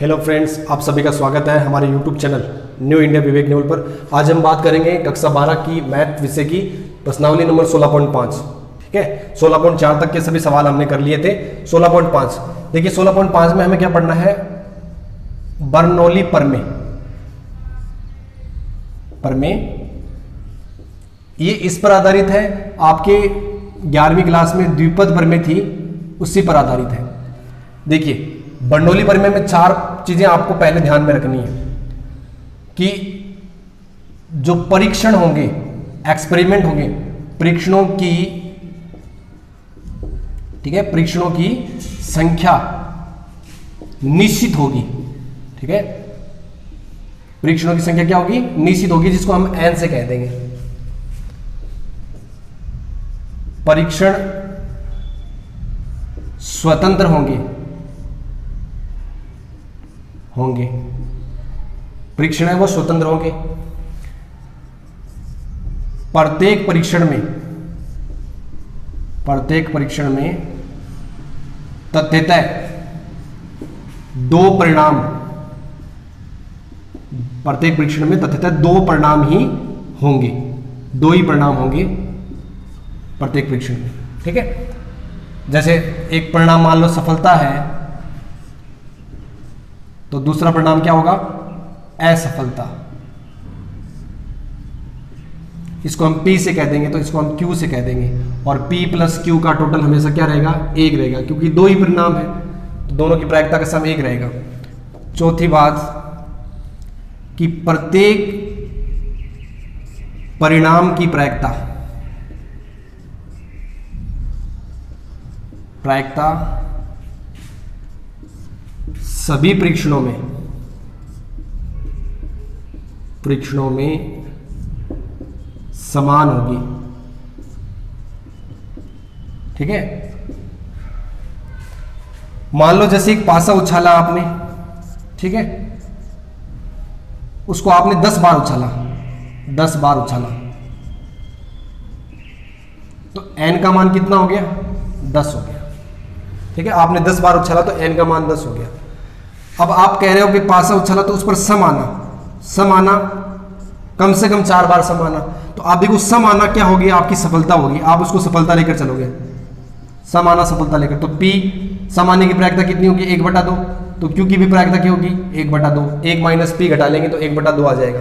Hello friends, आप सभी का स्वागत है हमारे यूट्यूब चैनल न्यू इंडिया विवेक न्यूल पर। आज हम बात करेंगे कक्षा 12 की मैथ विषय की प्रश्नावली नंबर 16.5। ठीक है, 16.4 तक के सभी सवाल हमने कर लिए थे। 16.5 देखिए, 16.5 में हमें क्या पढ़ना है? बर्नौली प्रमेय। ये इस पर आधारित है, आपके 11वीं क्लास में द्विपद प्रमेय थी, उसी पर आधारित है। देखिए, बर्नौली प्रमेय में 4 चीजें आपको पहले ध्यान में रखनी है कि जो परीक्षण होंगे, एक्सपेरिमेंट होंगे, परीक्षणों की, ठीक है, परीक्षणों की संख्या निश्चित होगी। ठीक है, परीक्षणों की संख्या क्या होगी? निश्चित होगी, जिसको हम n से कह देंगे। परीक्षण स्वतंत्र होंगे परीक्षण है वो स्वतंत्र होंगे। प्रत्येक परीक्षण में तथ्यतः 2 परिणाम, प्रत्येक परीक्षण में तथ्यतः 2 परिणाम ही होंगे, 2 ही परिणाम होंगे प्रत्येक परीक्षण में। ठीक है, जैसे एक परिणाम मान लो सफलता है, तो दूसरा परिणाम क्या होगा? असफलता। इसको हम P से कह देंगे, तो इसको हम Q से कह देंगे, और P प्लस Q का टोटल हमेशा क्या रहेगा? 1 रहेगा, क्योंकि 2 ही परिणाम है, तो दोनों की प्रायिकता का सम 1 रहेगा। चौथी बात कि प्रत्येक परिणाम की प्रायिकता सभी परीक्षणों में समान होगी। ठीक है, मान लो जैसे एक पासा उछाला आपने, ठीक है, उसको आपने 10 बार उछाला, तो n का मान कितना हो गया? 10 हो गया। ठीक है, आपने 10 बार उछाला तो n का मान 10 हो गया। अब आप कह रहे हो कि पासा उछाला तो उस पर सम आना, कम से कम 4 बार सम आना, तो आप देखो सम आना क्या होगी? आपकी सफलता होगी। आप उसको सफलता लेकर चलोगे, सम आना सफलता लेकर, तो P सम आने की प्रायिकता कितनी होगी? 1/2। तो Q की भी प्रायिकता क्या होगी? 1/2। 1 माइनस P घटा लेंगे तो 1/2 आ जाएगा।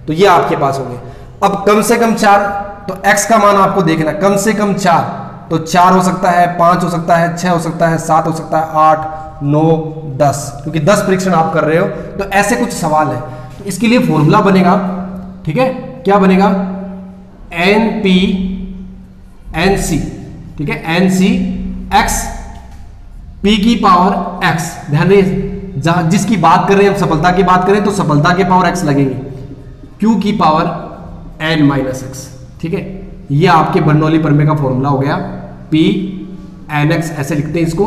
तो ये आपके पास हो गए। अब कम से कम 4, तो x का मान आपको देखना, कम से कम 4, तो 4 हो सकता है, 5 हो सकता है, 6 हो सकता है, 7 हो सकता है, 8, 9, 10, क्योंकि 10 परीक्षण आप कर रहे हो, तो ऐसे कुछ सवाल है। तो इसके लिए फॉर्मूला बनेगा, ठीक है, क्या बनेगा? NC, ठीक है, NC x p की पावर x। ध्यान रखिए, जहां जिसकी बात कर रहे हैं हम, सफलता की बात करें तो सफलता के पावर x लगेगी, q की पावर n माइनस x। ठीक है, ये आपके बर्नौली प्रमेय का फॉर्मूला हो गया। P NX ऐसे लिखते हैं इसको,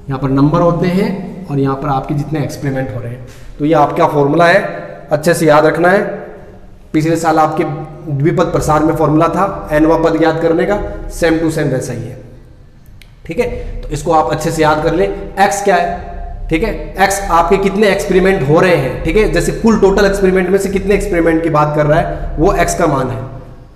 यहाँ पर नंबर होते हैं और यहाँ पर आपके जितने एक्सपेरिमेंट हो रहे हैं। तो ये आपका फॉर्मूला है, अच्छे से याद रखना है। पिछले साल आपके द्विपद प्रसार में फॉर्मूला था nवां पद याद करने का, सेम टू सेम वैसा ही है। ठीक है, तो इसको आप अच्छे से याद कर ले। x क्या है? ठीक है, x आपके कितने एक्सपेरिमेंट हो रहे हैं, ठीक है, जैसे कुल टोटल एक्सपेरिमेंट में से कितने एक्सपेरिमेंट की बात कर रहा है, वो x का मान है।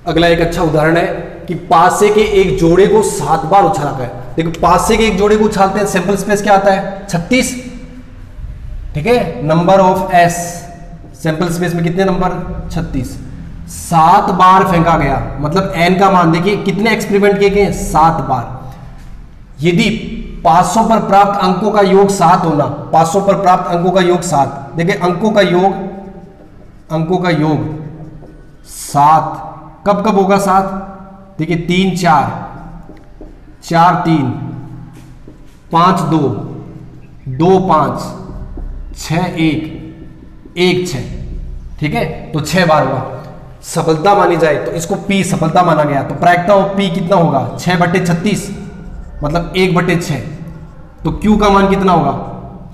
अगला एक अच्छा उदाहरण है कि पासे के एक जोड़े को 7 बार उछाला गया। देखो, पासे के एक जोड़े को उछालते हैं, सैंपल स्पेस क्या आता है? 36। ठीक है, number of s, sample space में कितने नंबर? 36। 7 बार फेंका गया, मतलब n का मान देखिए कितने एक्सपेरिमेंट किए गए? 7 बार। यदि 500 पर प्राप्त अंकों का योग 7 होना, 500 पर प्राप्त अंकों का योग 7, देखिए अंकों का योग 7 कब कब होगा? 7, देखिए 3 4, 4 3, 5 2, 2 5, 6 1, 1 6। ठीक है, तो 6 बार हुआ। सफलता मानी जाए तो इसको P सफलता माना गया, तो प्रायिकता ऑफ P कितना होगा? 6/36, मतलब 1/6। तो Q का मान कितना होगा?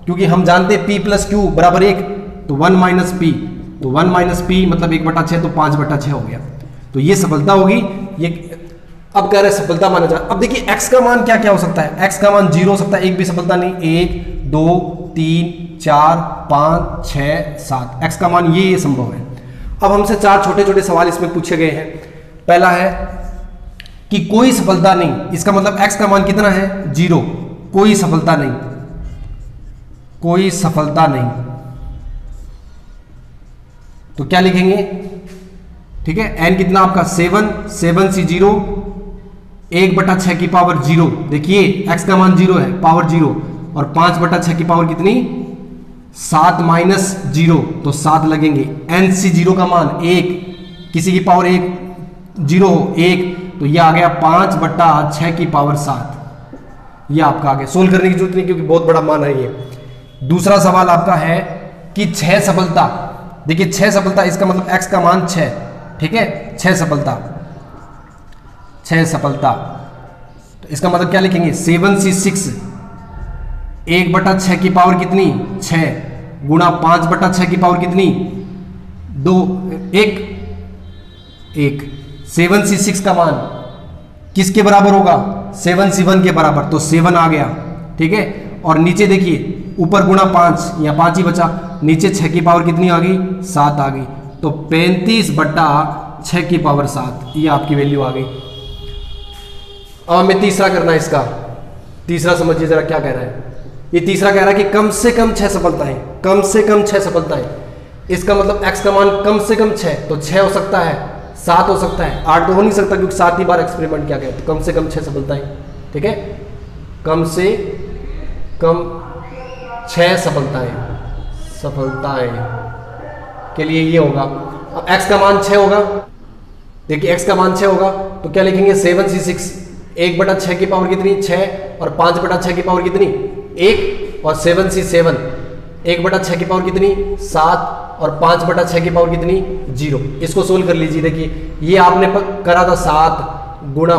क्योंकि हम जानते हैं P प्लस Q बराबर 1, तो 1 माइनस P, तो 1 माइनस P मतलब 1/6, तो 5/6 हो गया। तो ये सफलता होगी। ये अब कह रहे सफलता माना जाए। अब देखिए x का मान क्या क्या हो सकता है। x का मान 0 हो सकता है, एक भी सफलता नहीं, 1 2 3 4 5 6 7, x का मान ये संभव है। अब हमसे 4 छोटे छोटे सवाल इसमें पूछे गए हैं। पहला है कि कोई सफलता नहीं, इसका मतलब x का मान कितना है 0, कोई सफलता नहीं, कोई सफलता नहीं, तो क्या लिखेंगे, ठीक है, n कितना आपका 7, 7 सी 0, 1/6 की पावर 0, देखिए x का मान 0 है, पावर 0, और 5/6 की पावर कितनी 7 माइनस 0, तो 7 लगेंगे। n सी 0 का मान 1, किसी की पावर 1 0 हो 1, तो ये आ गया 5/6 की पावर 7। ये आपका आ गया, सोल्व करने की जरूरत नहीं क्योंकि बहुत बड़ा मान है ये। दूसरा सवाल आपका है कि 6 सफलता, देखिए 6 सफलता, इसका मतलब x का मान 6, ठीक है, 6 सफलता, 6 सफलता, तो इसका मतलब क्या लिखेंगे 7 सी 6, 1/6 की पावर कितनी 6, गुणा 5/6 की पावर कितनी 2, 1, 7 सी 6 का मान किसके बराबर होगा 7 सी 1 के बराबर, तो 7 आ गया, ठीक है। और नीचे देखिए ऊपर गुणा 5, या 5 ही बचा, नीचे 6 की पावर कितनी आ गई 7 आ गई, तो 35/6 की पावर 7, ये आपकी वैल्यू आ गई। अब हमें तीसरा करना है इसका, तीसरा समझिए जरा क्या कह रहा है। ये तीसरा कह रहा है कि कम से कम 6 सफलताएं, कम से कम 6 सफलताएं, इसका मतलब x का मान कम से कम 6, तो 6 हो सकता है, 7 हो सकता है, 8 तो हो नहीं सकता क्योंकि 7 ही बार एक्सपेरिमेंट किया गया, तो कम से कम 6 सफलताएं, ठीक है, कम से कम 6 सफलताएं, सफलताएं के लिए ये होगा। अब x का मान 6 होगा, देखिए x का मान 6 होगा, तो क्या लिखेंगे 7 सी 6, 1/6 की पावर कितनी 6, और 5/6 की पावर कितनी 1, और 7 सी 7, 1/6 की पावर कितनी 7, और 5/6 की पावर कितनी 0। इसको सोल्व कर लीजिए, देखिए ये आपने करा था 7 गुणा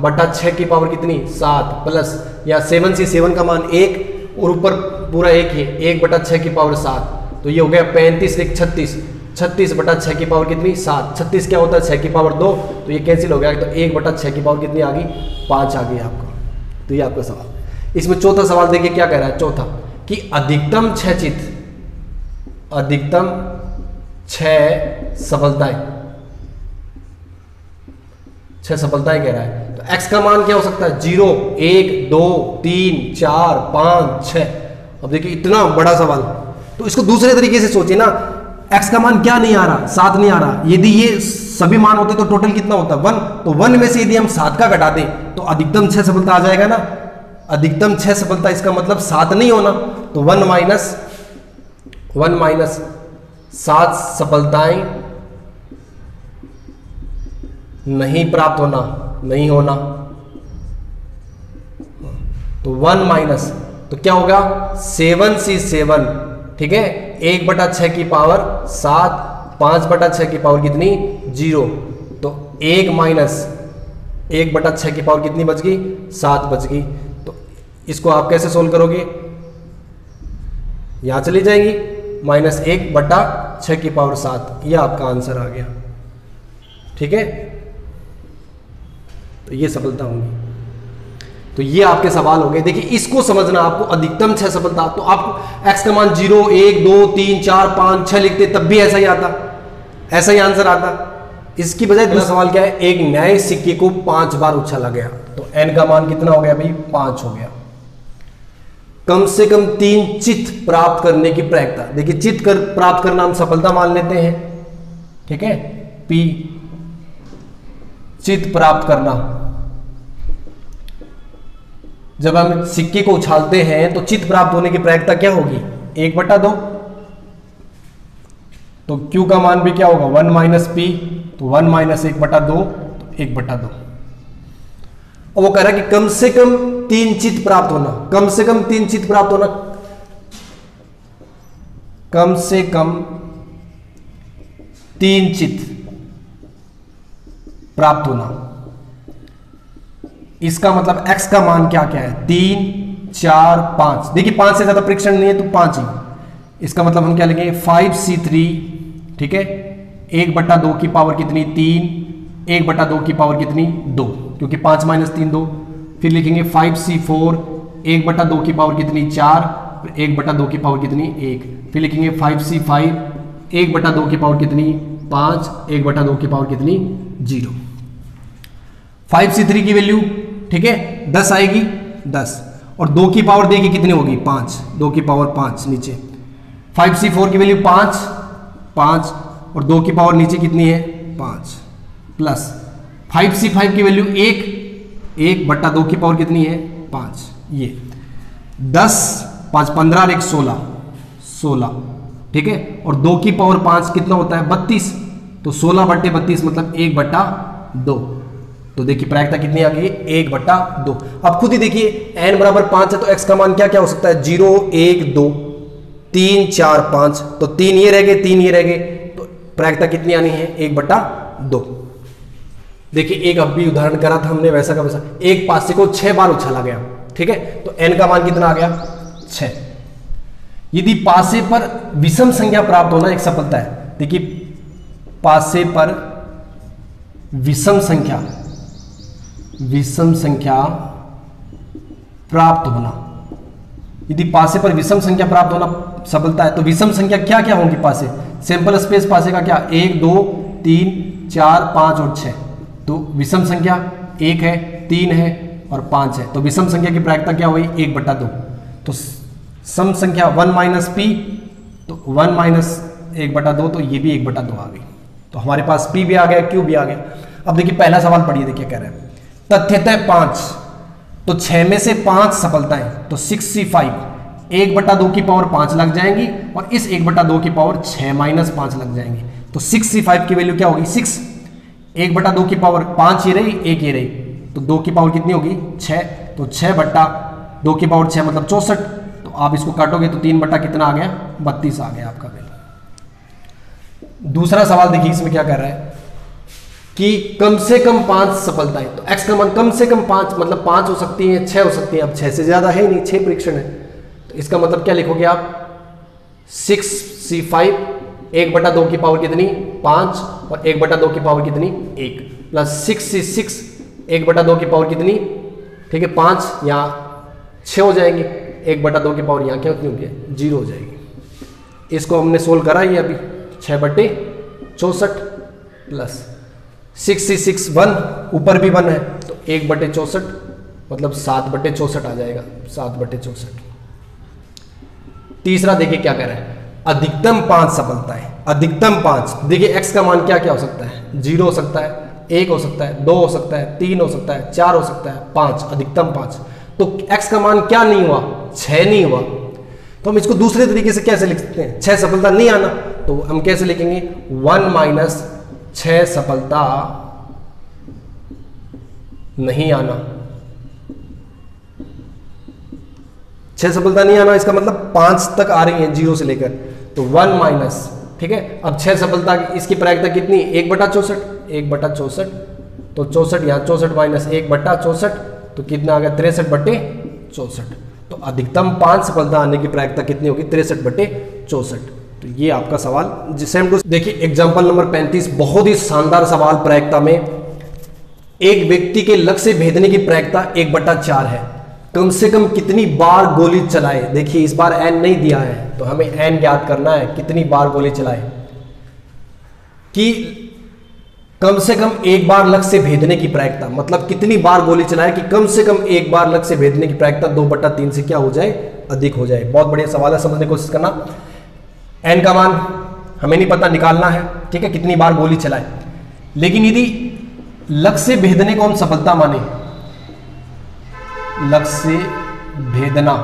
5/6 की पावर कितनी 7, प्लस या 7 सी 7 का मान 1, और ऊपर पूरा 1 है, 1/6 की पावर 7, तो ये हो गया 35 1 36, 36/6 की पावर कितनी 7, 36 क्या होता है 6 की पावर 2, तो ये कैंसिल हो गया, तो 1/6 की पावर कितनी आ गई 5 आ गई आपको। तो ये आपका सवाल। इसमें चौथा सवाल देखिए क्या कह रहा है, चौथा कि अधिकतम 6 चित, अधिकतम 6 सफलताएं, 6 सफलताएं कह रहा है, तो x का मान क्या हो सकता है 0 1 2 3 4 5 6। अब देखिए इतना बड़ा सवाल, तो इसको दूसरे तरीके से सोचिए ना, x का मान क्या नहीं आ रहा 7 नहीं आ रहा, यदि ये सभी मान होते तो टोटल कितना होता 1, तो 1 में से यदि हम 7 का घटा दें तो अधिकतम 6 सफलता आ जाएगा ना, अधिकतम 6 सफलता, इसका मतलब 7 नहीं होना, तो 1 माइनस 7 सफलताएं नहीं प्राप्त होना, नहीं होना, तो 1 माइनस, तो क्या होगा 7 सी 7, ठीक है, 1/6 की पावर 7, 5/6 की पावर कितनी 0, तो 1 माइनस 1/6 की पावर कितनी बच गई 7 बच गई। तो इसको आप कैसे सोल्व करोगे, यहां चली जाएंगी, -1/6 की पावर 7, यह आपका आंसर आ गया, ठीक है। तो ये सफलता होंगी। तो ये आपके सवाल हो गए। देखिए इसको समझना आपको, अधिकतम 6 सफलता, तो आपको x का मान 0 1 2 3 4 5 6 लिखते तब भी ऐसा ही आता, ऐसा ही आंसर आता। इसकी बजाय दूसरा सवाल क्या है, एक नए सिक्के को 5 बार उछाला गया, तो n का मान कितना हो गया भाई 5 हो गया। कम से कम 3 चित प्राप्त करने की प्रयत्ता, देखिए चित प्राप्त करना हम सफलता मान लेते हैं, ठीक है, P चित प्राप्त करना। जब हम सिक्के को उछालते हैं तो चित प्राप्त होने की प्रायिकता क्या होगी 1/2, तो Q का मान भी क्या होगा 1 माइनस P, तो 1 माइनस 1/2, तो 1/2। और वो कह रहा है कि कम से कम 3 चित प्राप्त होना, कम से कम 3 चित प्राप्त होना, कम से कम 3 चित प्राप्त होना। इसका मतलब x का मान क्या क्या है 3 4 5, देखिए 5 से ज्यादा परीक्षण नहीं है तो 5 ही, इसका मतलब हम क्या लेंगे 5c3, ठीक है, 1/2 की पावर कितनी 3, 1/2 की पावर कितनी 2, क्योंकि 5 माइनस 3 2, फिर लिखेंगे 5c4, 1/2 की पावर कितनी 4, फिर 1/2 की पावर कितनी 1, फिर लिखेंगे 5c5 1/2 की पावर कितनी 5, 1/2 की पावर कितनी 0। 5c3 की वैल्यू ठीक है 10 आएगी 10, और 2 की पावर देखिए कितनी होगी 5, 2 की पावर 5 नीचे। 5c4 की वैल्यू 5 5, और 2 की पावर नीचे कितनी है 5, प्लस 5c5 की वैल्यू 1, 1/2 की पावर कितनी है 5, ये 10 5 15 और 1 16 16 ठीक है, और 2 की पावर 5 कितना होता है 32, तो 16/32 मतलब 1/2। तो देखिए प्रायिकता कितनी आ गई 1/2। अब खुद ही देखिए n बराबर 5 है तो x का मान क्या क्या हो सकता है 0 1 2 3 4 5, तो 3 ये रह गए 3 ये रह गए, तो प्रायिकता कितनी आनी है 1/2। देखिए एक अब भी उदाहरण करा था हमने वैसा का वैसा, एक पासे को 6 बार उछाला गया ठीक है, तो n का मान कितना आ गया 6। यदि पासे पर विषम संख्या प्राप्त होना एक सफलता है, देखिए पासे पर विषम संख्या प्राप्त होना, यदि पासे पर विषम संख्या प्राप्त होना सफलता है, तो विषम संख्या क्या क्या होंगी पासे, सैंपल स्पेस पासे का क्या 1 2 3 4 5 और 6, तो विषम संख्या 1 है 3 है और 5 है, तो विषम संख्या की प्रायिकता क्या हुई 1/2। तो सम संख्या 1 - p, तो 1 - 1/2, तो ये भी 1/2 आ गई। तो हमारे पास p भी आ गया q भी आ गया। अब देखिए पहला सवाल पढ़िए, देखिए कह रहे हैं तथ्यतः 5, तो 6 में से 5 सफलताएं, तो 6c5 1/2 की पावर 5 लग जाएंगी, और इस 1/2 की पावर 6 - 5 लग जाएंगी, तो 6c5 की वैल्यू क्या होगी 6, 1/2 की पावर 5 ये रही 1 ये रही, तो 2 की पावर कितनी होगी 6, तो 6/2 की पावर 6 मतलब 64, तो आप इसको काटोगे तो 3 बटा कितना आ गया 32 आ गया आपका वैल्यू। दूसरा सवाल देखिए इसमें क्या कर रहा है कि कम से कम 5 सफलताएं, तो x का मान कम से कम 5 मतलब 5 हो सकती है 6 हो सकती है, अब 6 से ज्यादा है नहीं, 6 परीक्षण है, तो इसका मतलब क्या लिखोगे आप 6c5 1/2 की पावर कितनी 5 और 1/2 की पावर कितनी 1, प्लस 6c6 1/2 की पावर कितनी ठीक है 5, यहाँ 6 हो जाएंगे, 1/2 की पावर यहाँ क्या कितनी होगी 0 हो जाएगी। इसको हमने सोल्व करा ये अभी 6/64 प्लस 6c6 1, ऊपर भी 1 है, तो 1/64 मतलब 7/64 आ जाएगा 7/64। तीसरा देखिए क्या कह रहा है अधिकतम 5 सफलताएं, अधिकतम 5, देखिए x का मान क्या क्या हो सकता है 0 हो सकता है 1 हो सकता है 2 हो सकता है 3 हो सकता है 4 हो सकता है 5, अधिकतम 5, तो x का मान क्या नहीं हुआ 6 नहीं हुआ, तो हम इसको दूसरे तरीके से कैसे लिख सकते हैं 6 सफलता नहीं आना, तो हम कैसे लिखेंगे 1 - 6 सफलता नहीं आना, 6 सफलता नहीं आना इसका मतलब 5 तक आ रही है 0 से लेकर, तो 1 ठीक है। अब 6 सफलता इसकी प्रायिकता कितनी 1/64, 1/64, तो 64 यहाँ 64 - 1/64, तो कितना आ गया 63/64, तो अधिकतम 5 सफलता आने की प्रायिकता कितनी होगी 63/64। तो ये आपका सवाल सेम टू देखिए एग्जांपल नंबर 35, बहुत ही शानदार सवाल प्रायिकता में, एक व्यक्ति के लक्ष्य भेदने की प्रायिकता 1/4 है, कम से कम कितनी बार गोली चलाए, देखिए इस बार n नहीं दिया है तो हमें n ज्ञात करना है कितनी बार गोली चलाए, कि कम से कम एक बार लक्ष्य भेदने की प्रायिकता मतलब कितनी बार गोली चलाए कि कम से कम एक बार लक्ष्य भेदने की प्रायिकता 2/3 से क्या हो जाए अधिक हो जाए। बहुत बढ़िया सवाल है, समझने की कोशिश करना। n का मान हमें नहीं पता, निकालना है ठीक है कितनी बार गोली चलाए, लेकिन यदि लक्ष्य भेदने को हम सफलता माने, लक्ष्य भेदना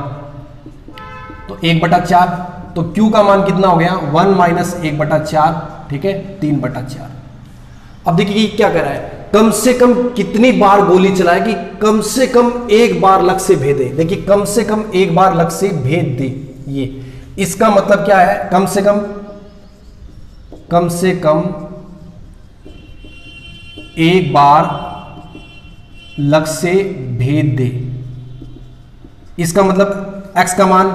तो 1/4, तो q का मान कितना हो गया 1 - 1/4 ठीक है 3/4। अब देखिए क्या कह रहा है कम से कम कितनी बार गोली चलाए कि कम से कम एक बार लक्ष्य भेदे, देखिए कम से कम एक बार लक्ष्य भेद दे, ये इसका मतलब क्या है कम से कम एक बार लक्ष्य भेद दे, इसका मतलब x का मान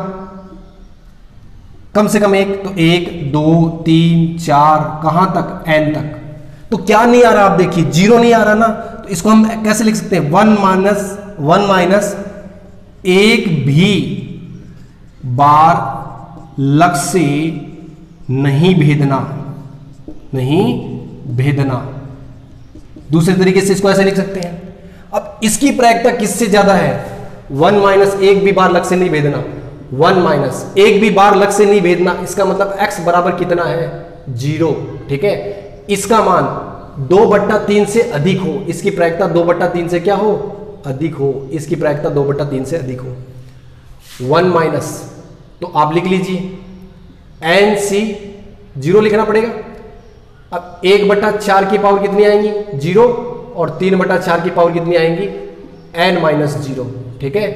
कम से कम एक, तो 1 2 3 4 कहां तक n तक, तो क्या नहीं आ रहा आप देखिए 0 नहीं आ रहा ना, तो इसको हम कैसे लिख सकते हैं 1 - 1 - 1 भी बार लक्ष्य से नहीं भेदना, नहीं भेदना। दूसरे तरीके से इसको ऐसे लिख सकते हैं। अब इसकी प्रायिकता किससे ज्यादा है? 1 माइनस एक भी बार लक्ष्य से नहीं भेदना, 1 माइनस एक भी बार लक्ष्य से नहीं भेदना, इसका मतलब x बराबर कितना है? 0। ठीक है, इसका मान 2/3 से अधिक हो, इसकी प्रायिकता 2/3 से क्या हो? अधिक हो, इसकी प्रायिकता 2/3 से अधिक हो। 1 माइनस, तो आप लिख लीजिए NC 0 लिखना पड़ेगा। अब 1/4 की पावर कितनी आएंगी? 0, और 3/4 की पावर कितनी आएंगी? n-0। ठीक है,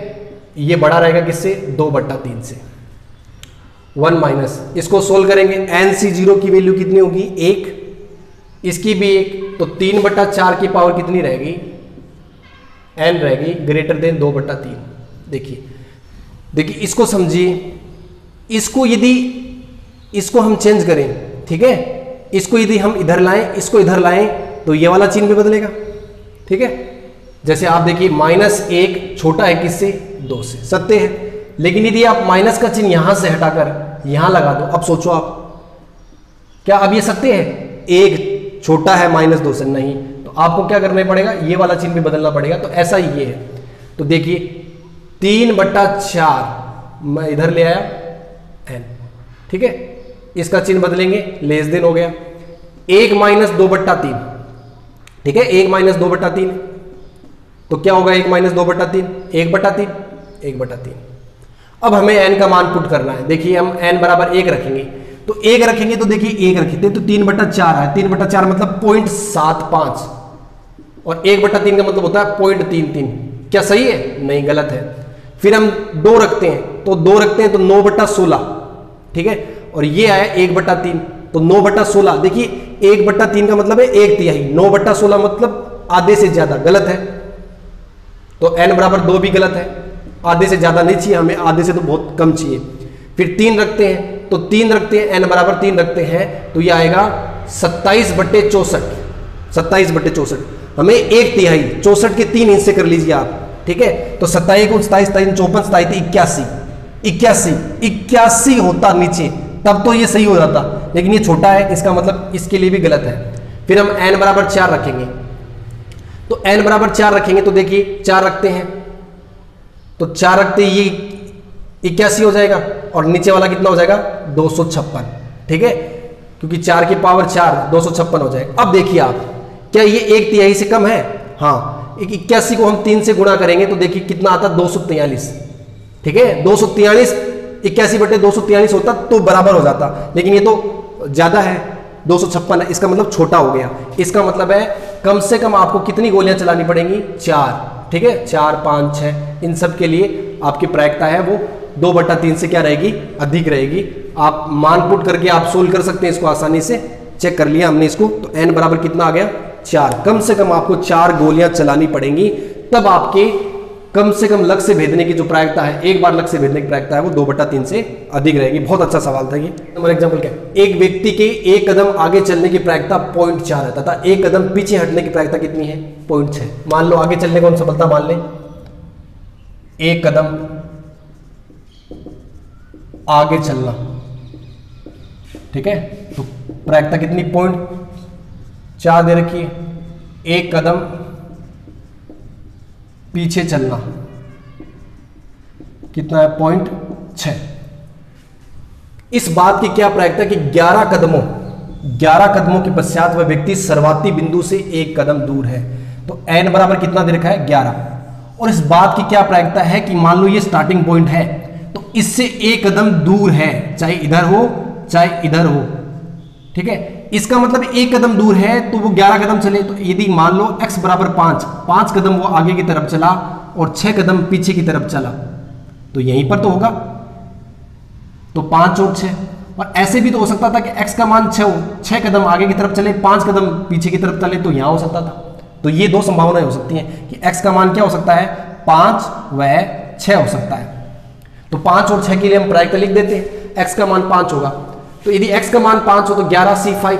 ये बड़ा रहेगा किससे? 2/3 से। 1 माइनस, इसको सोल्व करेंगे, NC0 की वैल्यू कितनी होगी? 1, इसकी भी 1, तो 3/4 की पावर कितनी रहेगी? n रहेगी ग्रेटर देन 2/3। देखिए इसको समझिए, इसको यदि इसको हम चेंज करें, ठीक है, इसको यदि हम इधर लाएं, इसको इधर लाएं, तो ये वाला चिन्ह भी बदलेगा। ठीक है, जैसे आप देखिए -1 छोटा है किससे? 2 से, सत्य है। लेकिन यदि आप माइनस का चिन्ह यहां से हटाकर यहां लगा दो, अब सोचो आप, क्या अब ये सत्य है? 1 छोटा है -2 से? नहीं, तो आपको क्या करना पड़ेगा? ये वाला चिन्ह भी बदलना पड़ेगा। तो ऐसा ही ये है, तो देखिए 3/4 मैं इधर ले आया n, ठीक है, इसका चिन्ह बदलेंगे, लेस देन हो गया। 1 माइनस 2/3, ठीक है, 1 माइनस 2/3, तो क्या होगा? 1 माइनस 2/3, 1/3, 1/3। अब हमें n का मान पुट करना है। देखिए हम n बराबर 1 रखेंगे, तो 1 रखेंगे, तो देखिए 1 रखते हैं तो 3/4 है, 3/4 मतलब 0.75, और 1/3 का मतलब होता है 0.33। क्या सही है? नहीं, गलत है। फिर हम 2 रखते हैं, तो 2 रखते हैं तो 9/16, ठीक है, और ये आया 1/3, तो 9/16। देखिए 1/3 का मतलब है 1/3, 9/16 मतलब आधे से ज्यादा, गलत है। तो n बराबर 2 भी गलत है, आधे से ज्यादा नहीं चाहिए हमें, आधे से तो बहुत कम चाहिए। फिर 3 रखते हैं, तो 3 रखते हैं, n बराबर 3 रखते हैं, तो ये आएगा 27/64, 27/64। हमें 1/3, 64 के 3 हिस्से कर लीजिए आप, ठीक है, तो 27 को 27, 54, 87, 81 होता नीचे, तब तो ये सही हो जाता, लेकिन ये छोटा है, इसका मतलब इसके लिए भी गलत है। फिर हम n बराबर 4 रखेंगे, तो n बराबर 4 रखेंगे, तो देखिए 4 रखते हैं, तो 4 रखते ये 81 हो जाएगा, और नीचे वाला कितना हो जाएगा? 256, ठीक है, क्योंकि 4 की पावर 4, 256 हो जाएगा। अब देखिए आप, क्या ये 1/3 से कम है? हाँ, 81 को हम 3 से गुणा करेंगे, तो देखिए कितना आता? 243, ठीक है, 243, 81/243 होता तो बराबर हो जाता, लेकिन ये तो ज्यादा है, 256 है, इसका मतलब छोटा हो गया। इसका मतलब है कम से कम आपको कितनी गोलियां चलानी पड़ेंगी? 4, ठीक है, 4, 5, 6, इन सब के लिए आपकी प्रायिकता है वो 2/3 से क्या रहेगी? अधिक रहेगी। आप मान पुट करके आप सोल्व कर सकते हैं इसको, आसानी से चेक कर लिया हमने इसको। तो n बराबर कितना आ गया? 4। कम से कम आपको 4 गोलियां चलानी पड़ेंगी, तब आपके कम से कम लक्ष्य से भेदने की जो प्रायिकता है, एक बार लक्ष्य से भेदने की प्रायिकता है, वो 2/3 से अधिक रहेगी। बहुत अच्छा सवाल था ये। नंबर एग्जांपल क्या? एक व्यक्ति के 1 कदम आगे चलने की प्रायिकता 0.4 है तथा 1 कदम पीछे हटने की प्रायिकता कितनी है? 0.6। मान लो आगे चलने को हम सफलता मान लें, 1 कदम आगे चलना, ठीक है, तो प्रायिकता कितनी? 0.4 दे रखी है। 1 कदम पीछे चलना कितना है? 0.6। इस बात की क्या प्रायिकता कि 11 कदमों के पश्चात वह व्यक्ति सर्वाती बिंदु से 1 कदम दूर है। तो n बराबर कितना दे रखा है? 11। और इस बात की क्या प्रायिकता है कि मान लो ये स्टार्टिंग पॉइंट है, तो इससे 1 कदम दूर है, चाहे इधर हो चाहे इधर हो, ठीक है, इसका मतलब 1 कदम दूर है, तो वो 11 कदम चले। तो यदि मान लो x बराबर 5 कदम वो आगे की तरफ चला और 6 कदम पीछे की तरफ चला, तो यहीं पर तो होगा, तो 5 और 6। और ऐसे भी तो हो सकता था कि x का मान 6 हो, 6 कदम आगे की तरफ चले, 5 कदम पीछे की तरफ चले, तो यहां हो सकता था। तो ये 2 संभावनाएं हो सकती हैं कि x का मान क्या हो सकता है? 5 व 6 हो सकता है। तो 5 और 6 के लिए हम प्रायिकता लिख देते हैं, x का मान 5 होगा। तो यदि x का मान 5 हो तो 11c5,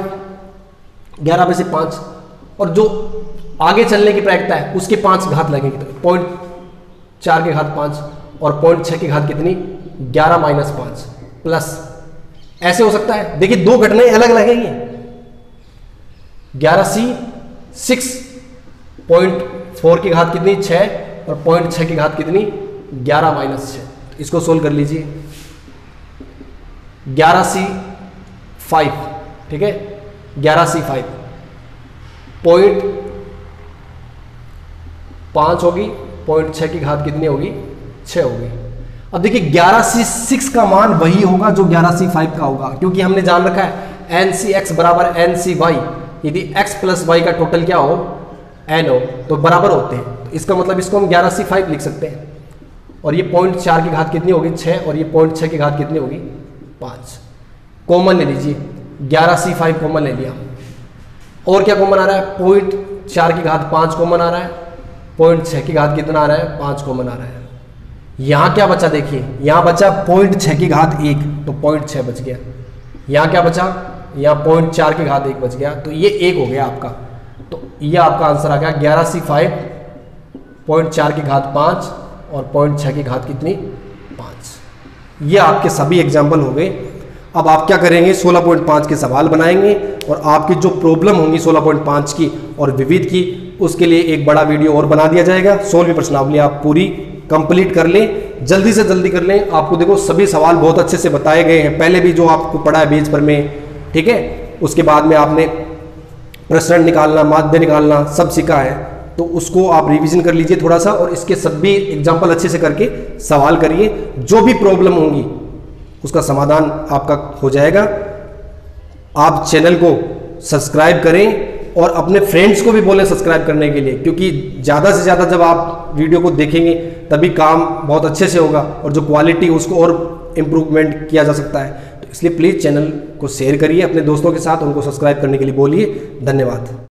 11 में से 5, और जो आगे चलने की प्रायिकता है उसके 5 घात लगेगी, तो 0.4 के घात 5 और 0.6 की घात कितनी? 11 माइनस 5 प्लस, ऐसे हो सकता है। देखिए दो घटनाएं अलग अलग हैं ये। 11C 6.4 की घात कितनी 6 और 0.6 की घात कितनी 11 माइनस 6। इसको सोल्व कर लीजिए। 11C 5, ठीक है, 11C 5 0.5 होगी, 0.6 की घात कितनी होगी 6 होगी। अब देखिए 11C 6 का मान वही होगा जो 11C 5 का होगा, क्योंकि हमने जान रखा है NCX बराबर NCY, यदि x प्लस y का टोटल क्या हो n हो तो बराबर होते हैं। तो इसका मतलब इसको हम 11C 5 लिख सकते हैं। और ये 0.4 की घात कितनी होगी 6 और ये 0.6 की घात कितनी होगी 5। कॉमन ले लीजिए, 11C 5 कॉमन ले लिया। और क्या कॉमन आ रहा है 0.4 की घात 5 कॉमन आ रहा है, 0.6 की घात कितना आ रहा है 5 कॉमन आ रहा है। यहाँ क्या बचा देखिए, यहाँ बचा 0.6 की घात 1 तो 0.6 बच गया। यहाँ क्या बचा, यहाँ 0.4 की घात 1 बच गया, तो ये 1 हो गया आपका। तो ये आपका आंसर आ गया 11C 5 0.4 की घात 5 और 0.6 की घात कितनी 5। ये आपके सभी एग्जाम्पल हो गए। अब आप क्या करेंगे 16.5 के सवाल बनाएंगे और आपकी जो प्रॉब्लम होंगी 16.5 की और विविध की, उसके लिए एक बड़ा वीडियो और बना दिया जाएगा। 16वीं प्रश्नावली आप पूरी कंप्लीट कर लें, जल्दी से जल्दी कर लें। आपको देखो सभी सवाल बहुत अच्छे से बताए गए हैं, पहले भी जो आपको पढ़ा है पेज पर में, ठीक है। उसके बाद में आपने प्रश्न निकालना, माध्य निकालना सब सीखा है, तो उसको आप रिवीजन कर लीजिए थोड़ा सा और इसके सभी एग्जाम्पल अच्छे से करके सवाल करिए। जो भी प्रॉब्लम होंगी उसका समाधान आपका हो जाएगा। आप चैनल को सब्सक्राइब करें और अपने फ्रेंड्स को भी बोलें सब्सक्राइब करने के लिए, क्योंकि ज़्यादा से ज़्यादा जब आप वीडियो को देखेंगे तभी काम बहुत अच्छे से होगा और जो क्वालिटी उसको और इम्प्रूवमेंट किया जा सकता है। तो इसलिए प्लीज़ चैनल को शेयर करिए अपने दोस्तों के साथ, उनको सब्सक्राइब करने के लिए बोलिए। धन्यवाद।